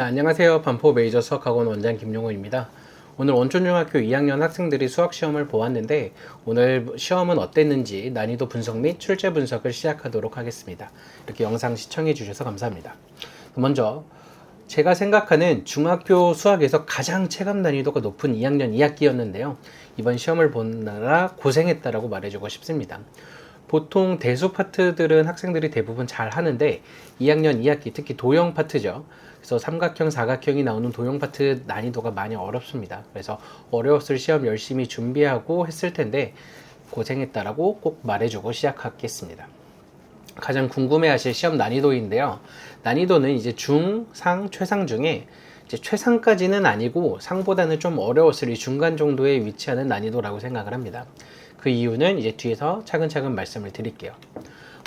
네, 안녕하세요. 반포 메이저 수학학원 원장 김용호입니다. 오늘 원촌중학교 2학년 학생들이 수학시험을 보았는데 오늘 시험은 어땠는지 난이도 분석 및 출제 분석을 시작하도록 하겠습니다. 이렇게 영상 시청해 주셔서 감사합니다. 먼저 제가 생각하는 중학교 수학에서 가장 체감 난이도가 높은 2학년 2학기였는데요. 이번 시험을 보느라 고생했다라고 말해주고 싶습니다. 보통 대수 파트들은 학생들이 대부분 잘 하는데 2학년 2학기 특히 도형 파트죠. 그래서 삼각형, 사각형이 나오는 도형 파트 난이도가 많이 어렵습니다. 그래서 어려웠을 시험 열심히 준비하고 했을 텐데 고생했다라고 꼭 말해주고 시작하겠습니다. 가장 궁금해하실 시험 난이도인데요. 난이도는 이제 중, 상, 최상 중에 이제 최상까지는 아니고 상보다는 좀 어려웠을 이 중간 정도에 위치하는 난이도라고 생각을 합니다. 그 이유는 이제 뒤에서 차근차근 말씀을 드릴게요.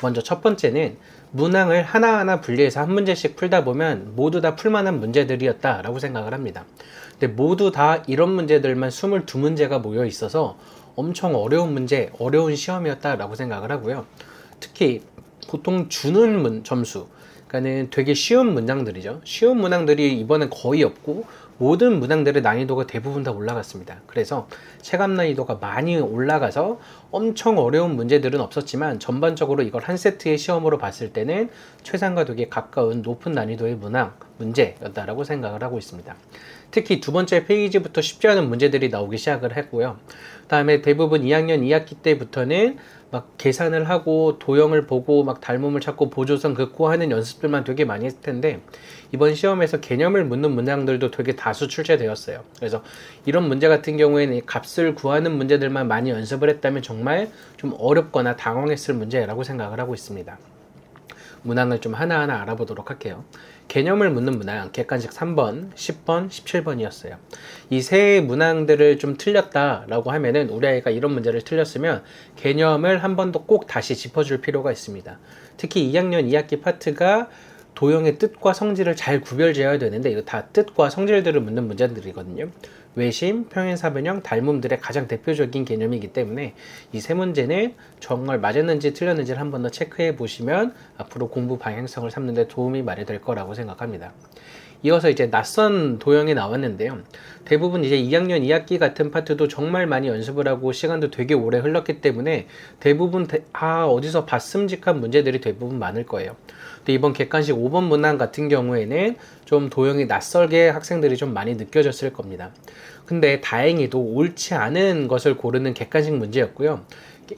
먼저 첫 번째는 문항을 하나하나 분리해서 한 문제씩 풀다 보면 모두 다 풀만한 문제들이었다라고 생각을 합니다. 근데 모두 다 이런 문제들만 22문제가 모여 있어서 엄청 어려운 문제, 어려운 시험이었다라고 생각을 하고요. 특히 보통 주는 점수, 그러니까는 되게 쉬운 문항들이죠. 쉬운 문항들이 이번엔 거의 없고 모든 문항들의 난이도가 대부분 다 올라갔습니다. 그래서 체감 난이도가 많이 올라가서 엄청 어려운 문제들은 없었지만 전반적으로 이걸 한 세트의 시험으로 봤을 때는 최상과 되게 가까운 높은 난이도의 문제였다라고 생각을 하고 있습니다. 특히 두 번째 페이지부터 쉽지 않은 문제들이 나오기 시작을 했고요. 그 다음에 대부분 2학년 2학기 때부터는 막 계산을 하고 도형을 보고 막 닮음을 찾고 보조선 긋고 하는 연습들만 되게 많이 했을 텐데 이번 시험에서 개념을 묻는 문항들도 되게 다수 출제되었어요. 그래서 이런 문제 같은 경우에는 값을 구하는 문제들만 많이 연습을 했다면 정말 좀 어렵거나 당황했을 문제라고 생각을 하고 있습니다. 문항을 좀 하나하나 알아보도록 할게요. 개념을 묻는 문항 객관식 3번, 10번, 17번이었어요. 이 세 문항들을 좀 틀렸다라고 하면은 우리 아이가 이런 문제를 틀렸으면 개념을 한 번 더 꼭 다시 짚어줄 필요가 있습니다. 특히 2학년 2학기 파트가 도형의 뜻과 성질을 잘 구별지어야 되는데 이거 다 뜻과 성질들을 묻는 문제들이거든요. 외심, 평행사변형, 닮음들의 가장 대표적인 개념이기 때문에 이 세 문제는 정말 맞았는지 틀렸는지를 한 번 더 체크해 보시면 앞으로 공부 방향성을 삼는 데 도움이 많이 될 거라고 생각합니다. 이어서 이제 낯선 도형이 나왔는데요. 대부분 이제 2학년 2학기 같은 파트도 정말 많이 연습을 하고 시간도 되게 오래 흘렀기 때문에 대부분 어디서 봤음직한 문제들이 대부분 많을 거예요. 근데 이번 객관식 5번 문항 같은 경우에는 좀 도형이 낯설게 학생들이 좀 많이 느껴졌을 겁니다. 근데 다행히도 옳지 않은 것을 고르는 객관식 문제였고요.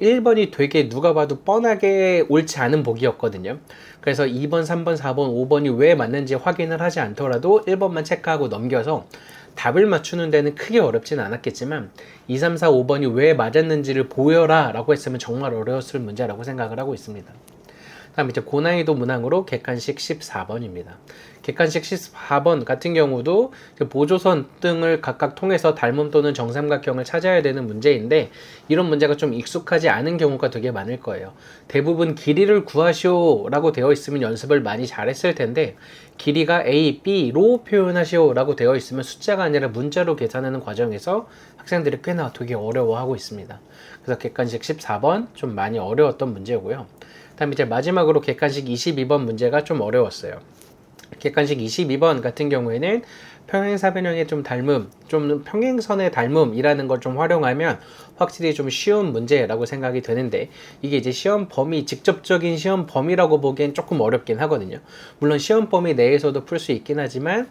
1번이 되게 누가 봐도 뻔하게 옳지 않은 보기였거든요. 그래서 2번, 3번, 4번, 5번이 왜 맞는지 확인을 하지 않더라도 1번만 체크하고 넘겨서 답을 맞추는 데는 크게 어렵진 않았겠지만 2, 3, 4, 5번이 왜 맞았는지를 보여라 라고 했으면 정말 어려웠을 문제라고 생각을 하고 있습니다. 다음 이제 고난이도 문항으로 객관식 14번입니다. 객관식 14번 같은 경우도 보조선 등을 각각 통해서 닮음 또는 정삼각형을 찾아야 되는 문제인데 이런 문제가 좀 익숙하지 않은 경우가 되게 많을 거예요. 대부분 길이를 구하시오 라고 되어 있으면 연습을 많이 잘했을 텐데 길이가 A, B로 표현하시오 라고 되어 있으면 숫자가 아니라 문자로 계산하는 과정에서 학생들이 꽤나 되게 어려워하고 있습니다. 그래서 객관식 14번 좀 많이 어려웠던 문제고요. 다음 이제 마지막으로 객관식 22번 문제가 좀 어려웠어요. 객관식 22번 같은 경우에는 평행사변형의 좀 닮음, 좀 평행선의 닮음이라는 걸 좀 활용하면 확실히 좀 쉬운 문제라고 생각이 되는데 이게 이제 시험 범위, 직접적인 시험 범위라고 보기엔 조금 어렵긴 하거든요. 물론 시험 범위 내에서도 풀 수 있긴 하지만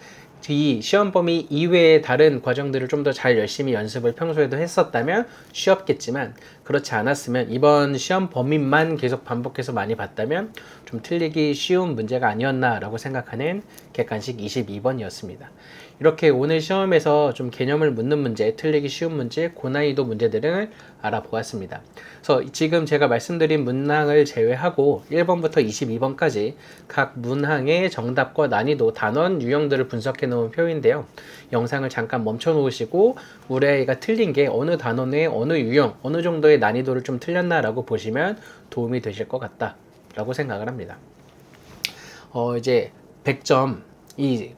이 시험 범위 이외의 다른 과정들을 좀 더 잘 열심히 연습을 평소에도 했었다면 쉬웠겠지만 그렇지 않았으면 이번 시험 범위만 계속 반복해서 많이 봤다면 좀 틀리기 쉬운 문제가 아니었나 라고 생각하는 객관식 22번이었습니다. 이렇게 오늘 시험에서 좀 개념을 묻는 문제, 틀리기 쉬운 문제, 고난이도 문제들을 알아보았습니다. 그래서 지금 제가 말씀드린 문항을 제외하고 1번부터 22번까지 각 문항의 정답과 난이도, 단원, 유형들을 분석해 놓은 표인데요. 영상을 잠깐 멈춰 놓으시고 우리 아이가 틀린 게 어느 단원의 어느 유형, 어느 정도의 난이도를 좀 틀렸나 라고 보시면 도움이 되실 것 같다 라고 생각을 합니다. 이제 100점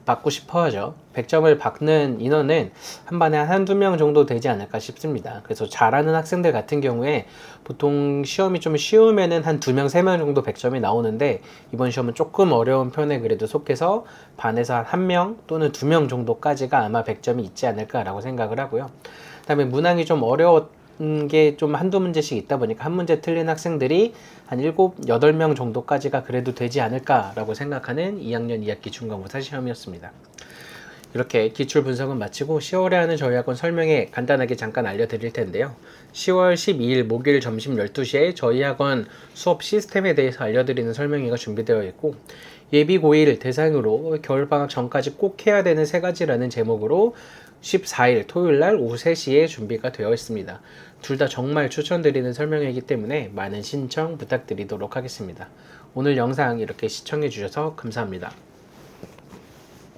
받고 싶어 하죠. 100점을 받는 인원은 한 반에 한두 명 정도 되지 않을까 싶습니다. 그래서 잘하는 학생들 같은 경우에 보통 시험이 좀 쉬우면은 한 2명, 3명 정도 100점이 나오는데 이번 시험은 조금 어려운 편에 그래도 속해서 반에서 한 1명 또는 2명 정도까지가 아마 100점이 있지 않을까라고 생각을 하고요. 그다음에 문항이 좀 어려웠 게 좀 한두 문제씩 있다 보니까 한 문제 틀린 학생들이 한 7, 8명 정도까지가 그래도 되지 않을까라고 생각하는 2학년 2학기 중간고사 시험이었습니다. 이렇게 기출 분석은 마치고 10월에 하는 저희 학원 설명에 간단하게 잠깐 알려드릴 텐데요. 10월 12일 목요일 점심 12시에 저희 학원 수업 시스템에 대해서 알려드리는 설명회가 준비되어 있고 예비 고1 대상으로 겨울방학 전까지 꼭 해야 되는 3가지라는 제목으로 14일 토요일날 오후 3시에 준비가 되어 있습니다. 둘 다 정말 추천드리는 설명회이기 때문에 많은 신청 부탁드리도록 하겠습니다. 오늘 영상 이렇게 시청해 주셔서 감사합니다.